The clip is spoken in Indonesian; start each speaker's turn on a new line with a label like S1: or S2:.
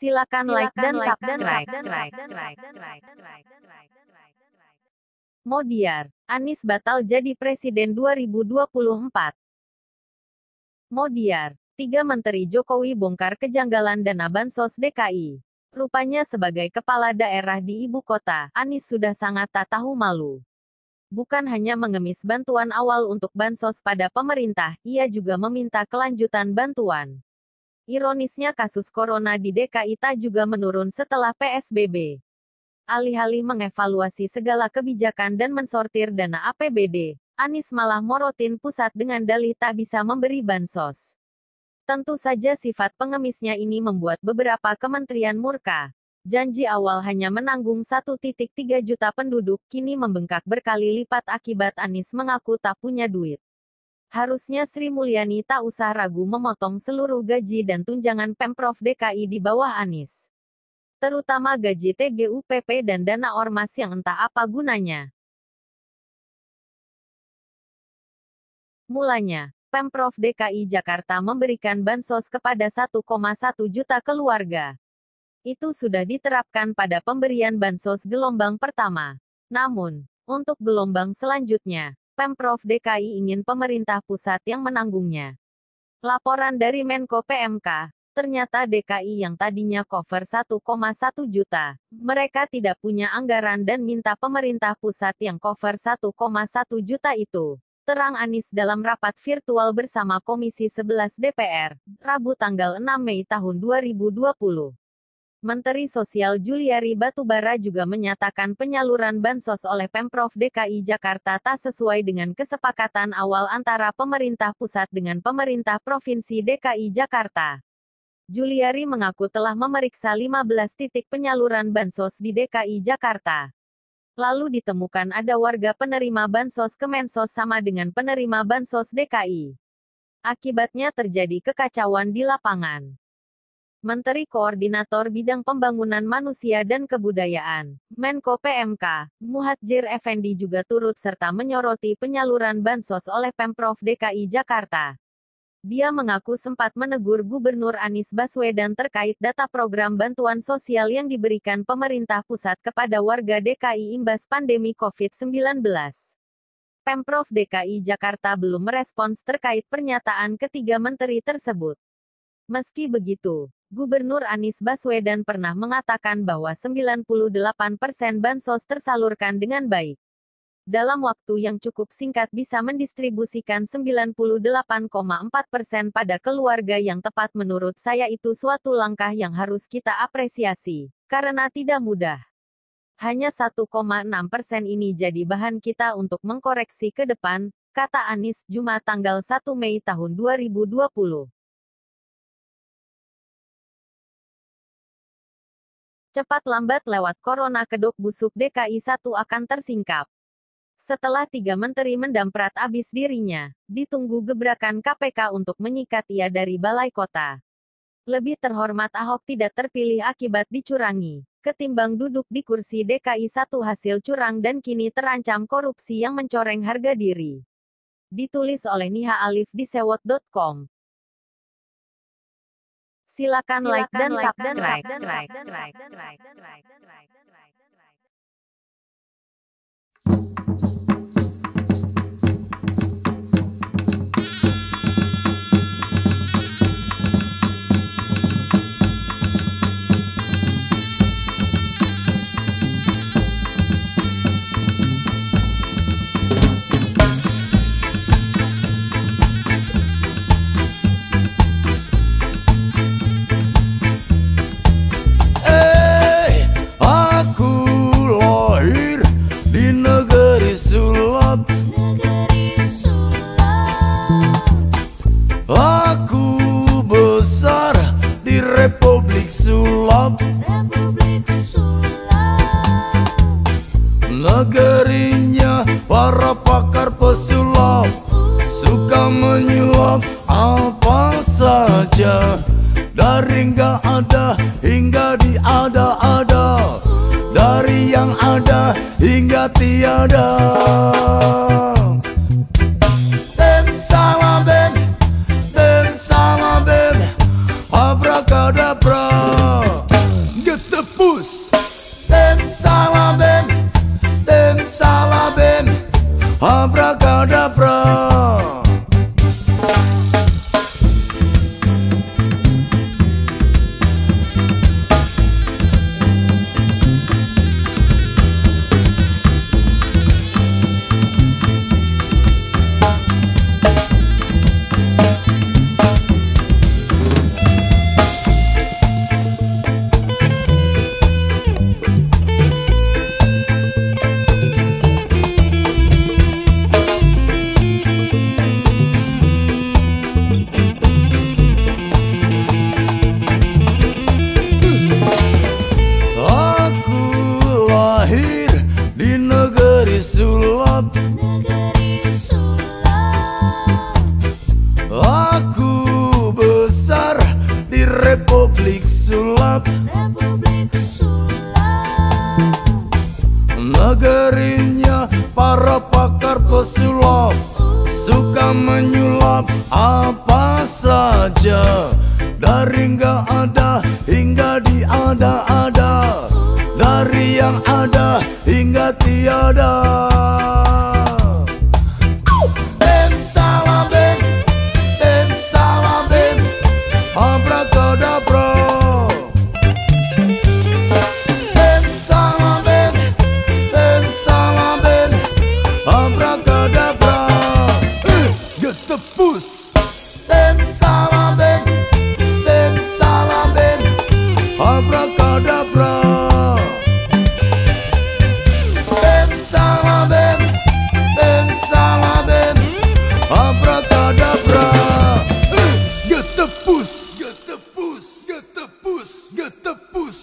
S1: Silakan like dan subscribe. Modiar, Anies batal jadi presiden 2024. Modiar, 3 Menteri Jokowi bongkar kejanggalan dana Bansos DKI. Rupanya sebagai kepala daerah di ibu kota, Anies sudah sangat tak tahu malu. Bukan hanya mengemis bantuan awal untuk Bansos pada pemerintah, ia juga meminta kelanjutan bantuan. Ironisnya kasus corona di DKI tak juga menurun setelah PSBB. Alih-alih mengevaluasi segala kebijakan dan mensortir dana APBD, Anies malah morotin pusat dengan dalih tak bisa memberi bansos. Tentu saja sifat pengemisnya ini membuat beberapa kementerian murka. Janji awal hanya menanggung 1,3 juta penduduk, kini membengkak berkali lipat akibat Anies mengaku tak punya duit. Harusnya Sri Mulyani tak usah ragu memotong seluruh gaji dan tunjangan Pemprov DKI di bawah Anies. Terutama gaji TGUPP dan dana ormas yang entah apa gunanya. Mulanya, Pemprov DKI Jakarta memberikan bansos kepada 1,1 juta keluarga. Itu sudah diterapkan pada pemberian bansos gelombang pertama. Namun, untuk gelombang selanjutnya, Pemprov DKI ingin pemerintah pusat yang menanggungnya. Laporan dari Menko PMK, ternyata DKI yang tadinya cover 1,1 juta, mereka tidak punya anggaran dan minta pemerintah pusat yang cover 1,1 juta itu. Terang Anies dalam rapat virtual bersama Komisi 11 DPR, Rabu tanggal 6 Mei tahun 2020. Menteri Sosial Juliari Batubara juga menyatakan penyaluran bansos oleh Pemprov DKI Jakarta tak sesuai dengan kesepakatan awal antara pemerintah pusat dengan pemerintah Provinsi DKI Jakarta. Juliari mengaku telah memeriksa 15 titik penyaluran bansos di DKI Jakarta. Lalu ditemukan ada warga penerima bansos Kemensos sama dengan penerima bansos DKI. Akibatnya terjadi kekacauan di lapangan. Menteri Koordinator Bidang Pembangunan Manusia dan Kebudayaan, Menko PMK, Muhadjir Effendi juga turut serta menyoroti penyaluran bansos oleh Pemprov DKI Jakarta. Dia mengaku sempat menegur Gubernur Anies Baswedan terkait data program bantuan sosial yang diberikan pemerintah pusat kepada warga DKI imbas pandemi COVID-19. Pemprov DKI Jakarta belum merespons terkait pernyataan ketiga menteri tersebut. Meski begitu, Gubernur Anies Baswedan pernah mengatakan bahwa 98% bansos tersalurkan dengan baik. Dalam waktu yang cukup singkat bisa mendistribusikan 98,4% pada keluarga yang tepat. Menurut saya itu suatu langkah yang harus kita apresiasi, karena tidak mudah. Hanya 1,6% ini jadi bahan kita untuk mengkoreksi ke depan, kata Anies, Jumat tanggal 1 Mei tahun 2020. Cepat lambat lewat corona kedok busuk DKI 1 akan tersingkap. Setelah 3 menteri mendamprat abis dirinya, ditunggu gebrakan KPK untuk menyikat ia dari balai kota. Lebih terhormat Ahok tidak terpilih akibat dicurangi, ketimbang duduk di kursi DKI 1 hasil curang dan kini terancam korupsi yang mencoreng harga diri. Ditulis oleh Niha Alif di sewot.com. Silakan like dan subscribe.
S2: Aku besar di Republik Sulap, negerinya para pakar pesulap, suka menyuap apa saja, dari nggak ada hingga diada-ada, dari yang ada hingga tiada. Abrakadabra. Republik sulap. Negerinya para pakar pesulap, suka menyulap apa saja, dari nggak ada hingga diada-ada, dari yang ada hingga tiada. Bim salam bim, bim salam bim, abrakadabra. Bim salam bim, bim salam bim, abrakadabra. Getepus. Bim salam bim, bim salam bim, abrakadabra. Bim salam bim, bim salam bim, abrakadabra. Getepus, getepus, getepus, getepus.